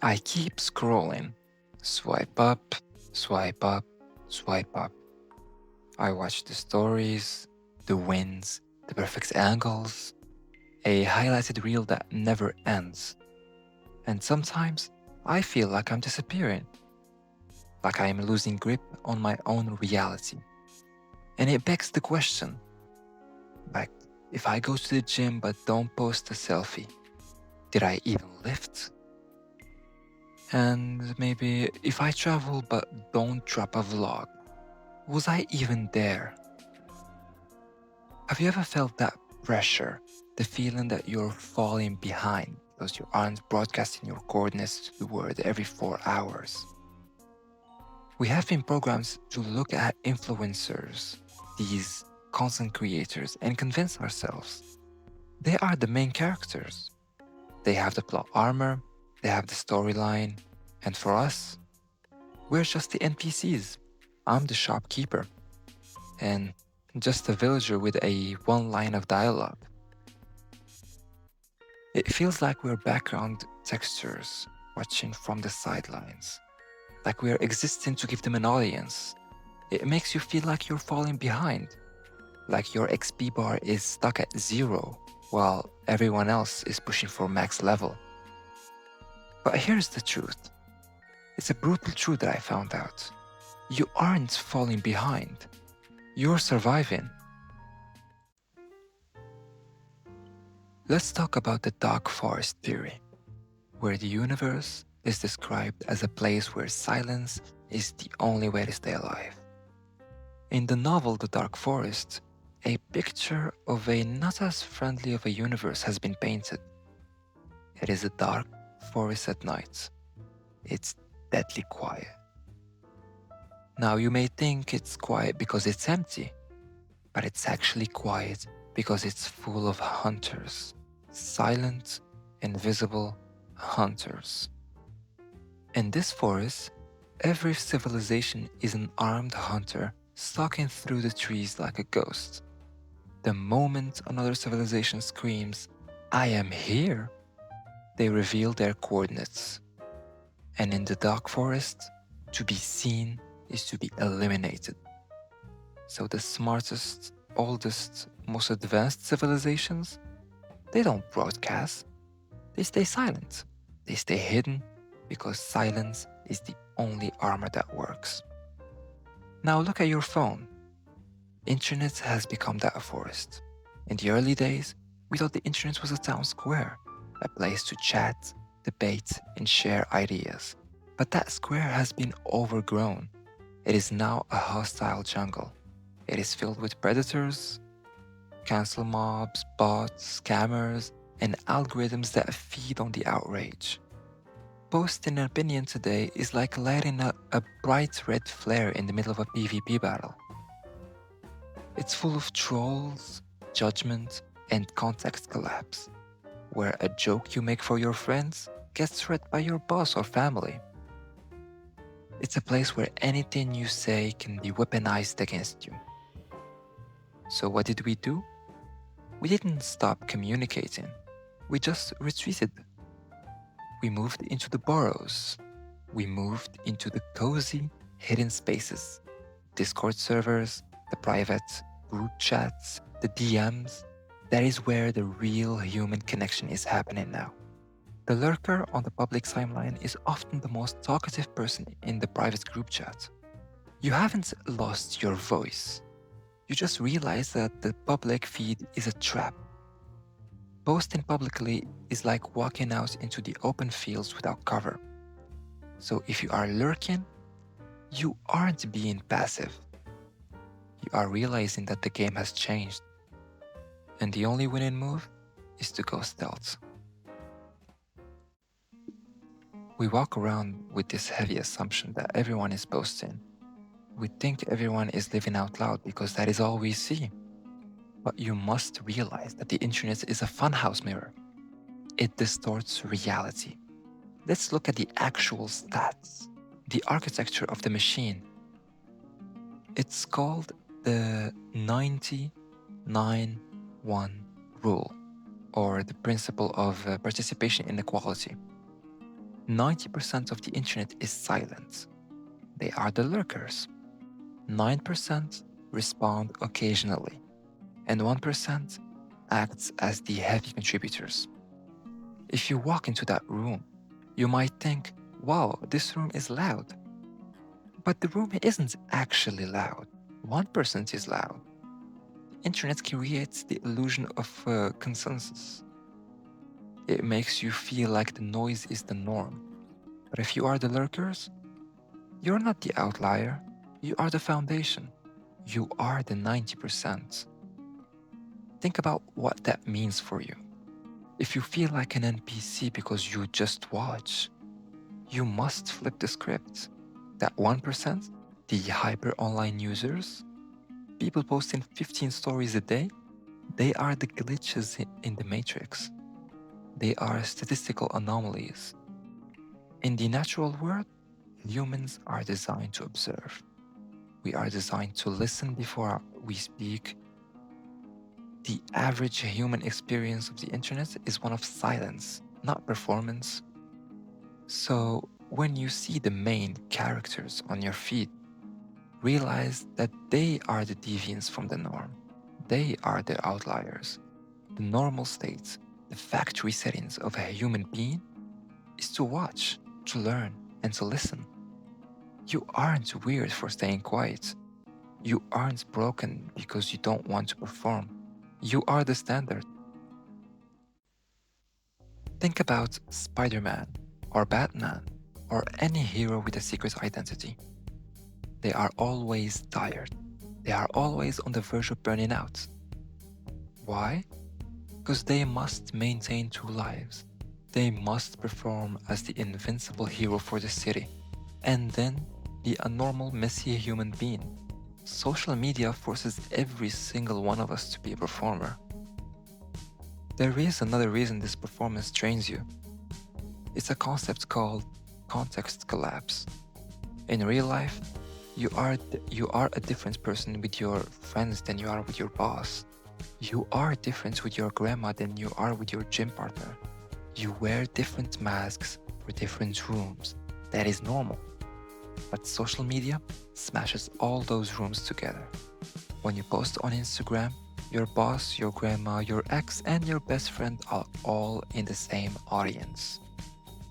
I keep scrolling. Swipe up, swipe up, swipe up. I watch the stories, the wins, the perfect angles, a highlighted reel that never ends. And sometimes I feel like I'm disappearing, like I am losing grip on my own reality. And it begs the question, like, if I go to the gym but don't post a selfie, did I even lift? And maybe if I travel but don't drop a vlog, was I even there? Have you ever felt that pressure, the feeling that you're falling behind because you aren't broadcasting your coordinates to the world every 4 hours? We have been programmed to look at influencers, these content creators, and convince ourselves they are the main characters. They have the plot armor, they have the storyline, and for us, we're just the NPCs. I'm the shopkeeper, and just a villager with a one line of dialogue. It feels like we're background textures watching from the sidelines, like we're existing to give them an audience. It makes you feel like you're falling behind, like your XP bar is stuck at zero while everyone else is pushing for max level. But here's the truth. It's a brutal truth that I found out. You aren't falling behind. You're surviving. Let's talk about the dark forest theory, where the universe is described as a place where silence is the only way to stay alive. In the novel The Dark Forest, a picture of a not as friendly of a universe has been painted. It is a dark forest at night. It's deadly quiet. Now you may think it's quiet because it's empty, but it's actually quiet because it's full of hunters. Silent, invisible hunters. In this forest, every civilization is an armed hunter stalking through the trees like a ghost. The moment another civilization screams, "I am here," they reveal their coordinates. And in the dark forest, to be seen is to be eliminated. So the smartest, oldest, most advanced civilizations, they don't broadcast, they stay silent. They stay hidden because silence is the only armor that works. Now look at your phone. Internet has become that forest. In the early days, we thought the internet was a town square, a place to chat, debate, and share ideas. But that square has been overgrown. It is now a hostile jungle. It is filled with predators, cancel mobs, bots, scammers, and algorithms that feed on the outrage. Posting an opinion today is like lighting a bright red flare in the middle of a PvP battle. It's full of trolls, judgment, and context collapse, where a joke you make for your friends gets read by your boss or family. It's a place where anything you say can be weaponized against you. So what did we do? We didn't stop communicating. We just retreated. We moved into the burrows. We moved into the cozy, hidden spaces. Discord servers, the private group chats, the DMs. That is where the real human connection is happening now. The lurker on the public timeline is often the most talkative person in the private group chat. You haven't lost your voice. You just realize that the public feed is a trap. Posting publicly is like walking out into the open fields without cover. So if you are lurking, you aren't being passive. You are realizing that the game has changed. And the only winning move is to go stealth. We walk around with this heavy assumption that everyone is posting. We think everyone is living out loud because that is all we see. But you must realize that the internet is a funhouse mirror. It distorts reality. Let's look at the actual stats, the architecture of the machine. It's called the 90-9-1 rule, or the principle of participation inequality. 90% of the internet is silence. They are the lurkers. 9% respond occasionally, and 1% acts as the heavy contributors. If you walk into that room, you might think, wow, this room is loud. But the room isn't actually loud. 1% is loud. The internet creates the illusion of consensus. It makes you feel like the noise is the norm. But if you are the lurkers, you're not the outlier. You are the foundation. You are the 90%. Think about what that means for you. If you feel like an NPC because you just watch, you must flip the script. That 1%, the hyper online users, people posting 15 stories a day, they are the glitches in the matrix. They are statistical anomalies. In the natural world, humans are designed to observe. We are designed to listen before we speak. The average human experience of the internet is one of silence, not performance. So, when you see the main characters on your feed, realize that they are the deviants from the norm. They are the outliers. The normal states, the factory settings of a human being is to watch, to learn, and to listen. You aren't weird for staying quiet. You aren't broken because you don't want to perform. You are the standard. Think about Spider-Man or Batman or any hero with a secret identity. They are always tired. They are always on the verge of burning out. Why? Because they must maintain two lives. They must perform as the invincible hero for the city, and then be a normal, messy human being. Social media forces every single one of us to be a performer. There is another reason this performance trains you. It's a concept called context collapse. In real life, you are a different person with your friends than you are with your boss. You are different with your grandma than you are with your gym partner. You wear different masks for different rooms. That is normal. But social media smashes all those rooms together. When you post on Instagram, your boss, your grandma, your ex, and your best friend are all in the same audience.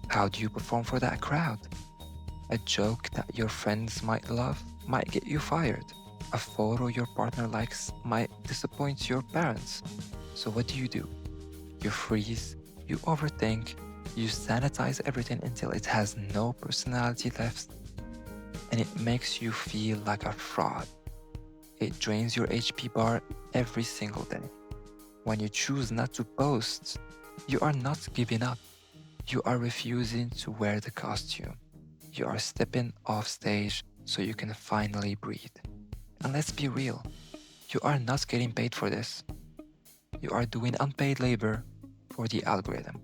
How do you perform for that crowd? A joke that your friends might love might get you fired. A photo your partner likes might disappoint your parents. So what do? You freeze, you overthink, you sanitize everything until it has no personality left, and it makes you feel like a fraud. It drains your HP bar every single day. When you choose not to post, you are not giving up. You are refusing to wear the costume. You are stepping off stage so you can finally breathe. And let's be real, you are not getting paid for this. You are doing unpaid labor for the algorithm.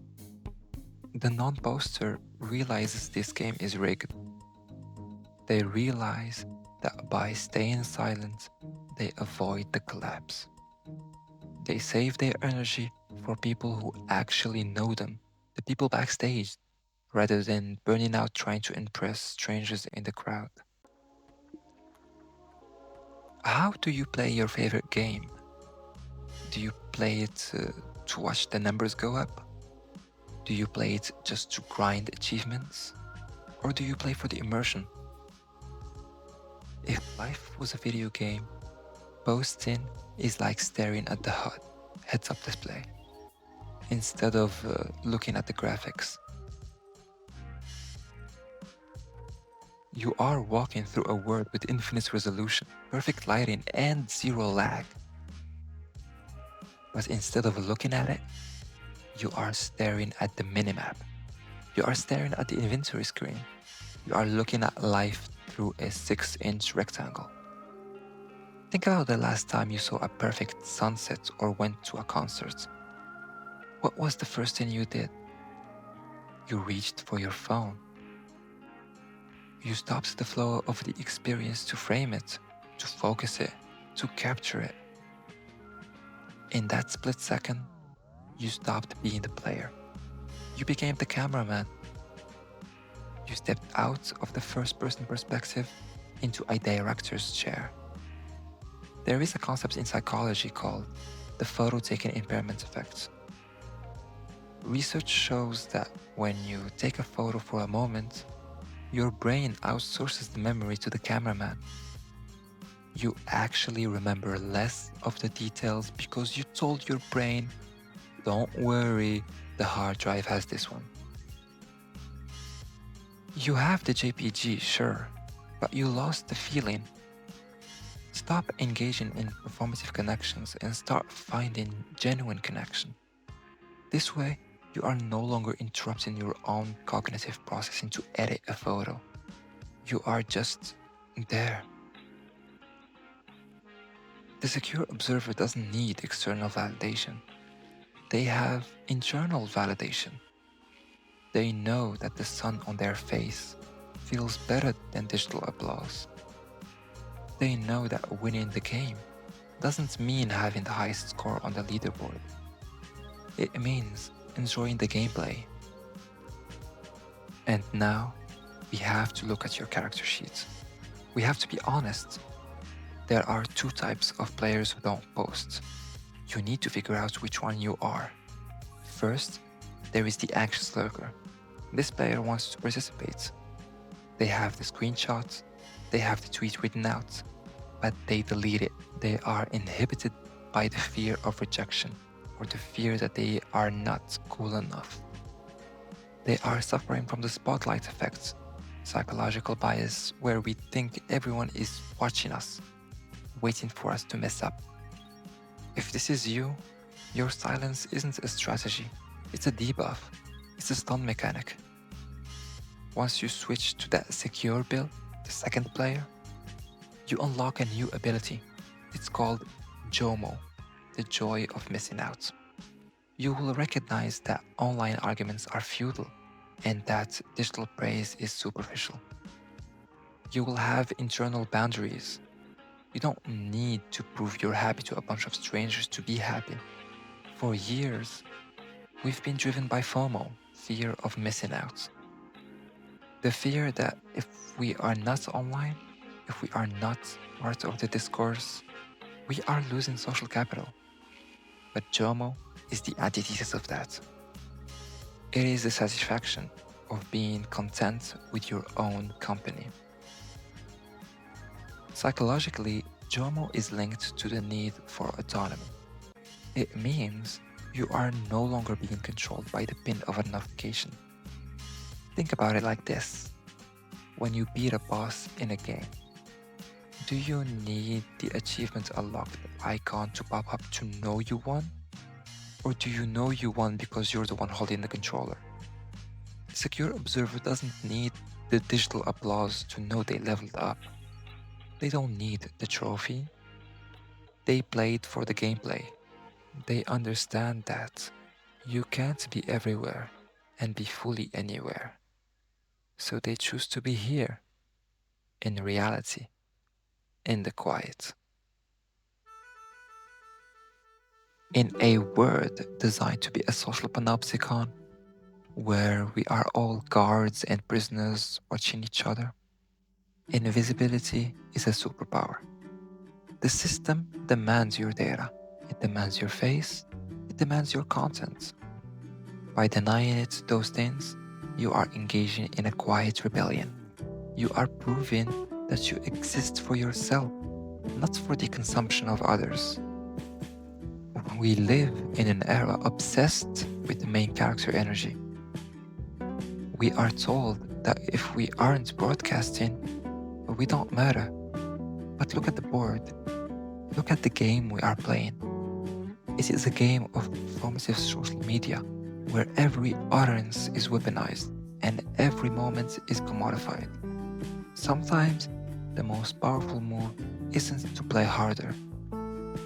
The non-poster realizes this game is rigged. They realize that by staying silent, they avoid the collapse. They save their energy for people who actually know them, the people backstage, rather than burning out trying to impress strangers in the crowd. How do you play your favorite game? Do you play it to watch the numbers go up? Do you play it just to grind achievements? Or do you play for the immersion? If life was a video game, posting is like staring at the HUD, heads-up display, instead of looking at the graphics. You are walking through a world with infinite resolution, perfect lighting, and zero lag. But instead of looking at it, you are staring at the minimap. You are staring at the inventory screen. You are looking at life through a 6-inch rectangle. Think about the last time you saw a perfect sunset or went to a concert. What was the first thing you did? You reached for your phone. You stopped the flow of the experience to frame it, to focus it, to capture it. In that split second, you stopped being the player. You became the cameraman. You stepped out of the first-person perspective into a director's chair. There is a concept in psychology called the photo-taking impairment effect. Research shows that when you take a photo for a moment, your brain outsources the memory to the cameraman. You actually remember less of the details because you told your brain, don't worry, the hard drive has this one. You have the JPG, sure, but you lost the feeling. Stop engaging in performative connections and start finding genuine connection. This way, you are no longer interrupting your own cognitive processing to edit a photo. You are just there. The secure observer doesn't need external validation. They have internal validation. They know that the sun on their face feels better than digital applause. They know that winning the game doesn't mean having the highest score on the leaderboard. It means enjoying the gameplay. And now, we have to look at your character sheet. We have to be honest. There are two types of players who don't post. You need to figure out which one you are. First, there is the anxious lurker. This player wants to participate. They have the screenshot, they have the tweet written out, but they delete it. They are inhibited by the fear of rejection or the fear that they are not cool enough. They are suffering from the spotlight effect, psychological bias where we think everyone is watching us, waiting for us to mess up. If this is you, your silence isn't a strategy, it's a debuff, it's a stun mechanic. Once you switch to that secure build, the second player, you unlock a new ability. It's called JOMO, the joy of missing out. You will recognize that online arguments are futile and that digital praise is superficial. You will have internal boundaries. You don't need to prove you're happy to a bunch of strangers to be happy. For years, we've been driven by FOMO, fear of missing out. The fear that if we are not online, if we are not part of the discourse, we are losing social capital. But JOMO is the antithesis of that. It is the satisfaction of being content with your own company. Psychologically, JOMO is linked to the need for autonomy. It means you are no longer being controlled by the pin of a notification. Think about it like this. When you beat a boss in a game, do you need the achievement unlocked icon to pop up to know you won? Or do you know you won because you're the one holding the controller? The secure observer doesn't need the digital applause to know they leveled up. They don't need the trophy. They played for the gameplay. They understand that you can't be everywhere and be fully anywhere. So they choose to be here, in reality, in the quiet. In a world designed to be a social panopticon, where we are all guards and prisoners watching each other, invisibility is a superpower. The system demands your data, it demands your face, it demands your content. By denying it those things, you are engaging in a quiet rebellion. You are proving that you exist for yourself, not for the consumption of others. We live in an era obsessed with the main character energy. We are told that if we aren't broadcasting, we don't matter. But look at the board. Look at the game we are playing. It is a game of performative social media where every utterance is weaponized and every moment is commodified. Sometimes the most powerful move isn't to play harder,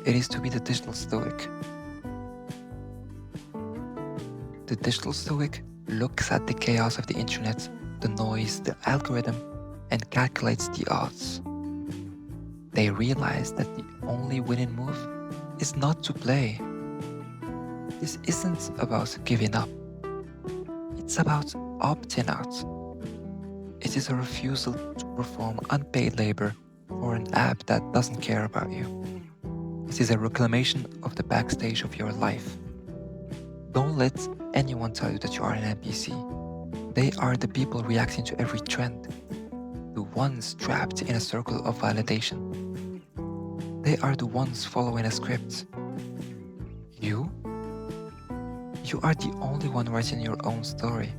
it is to be the digital stoic. The digital stoic looks at the chaos of the internet, the noise, the algorithm, and calculates the odds. They realize that the only winning move is not to play. This isn't about giving up. It's about opting out. It is a refusal to perform unpaid labor for an app that doesn't care about you. It is a reclamation of the backstage of your life. Don't let anyone tell you that you are an NPC. They are the people reacting to every trend, the ones trapped in a circle of validation. They are the ones following a script. You? You are the only one writing your own story,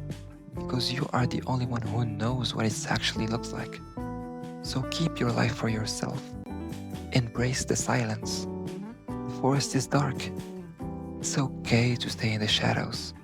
because you are the only one who knows what it actually looks like. So keep your life for yourself. Embrace the silence. The forest is dark. It's okay to stay in the shadows.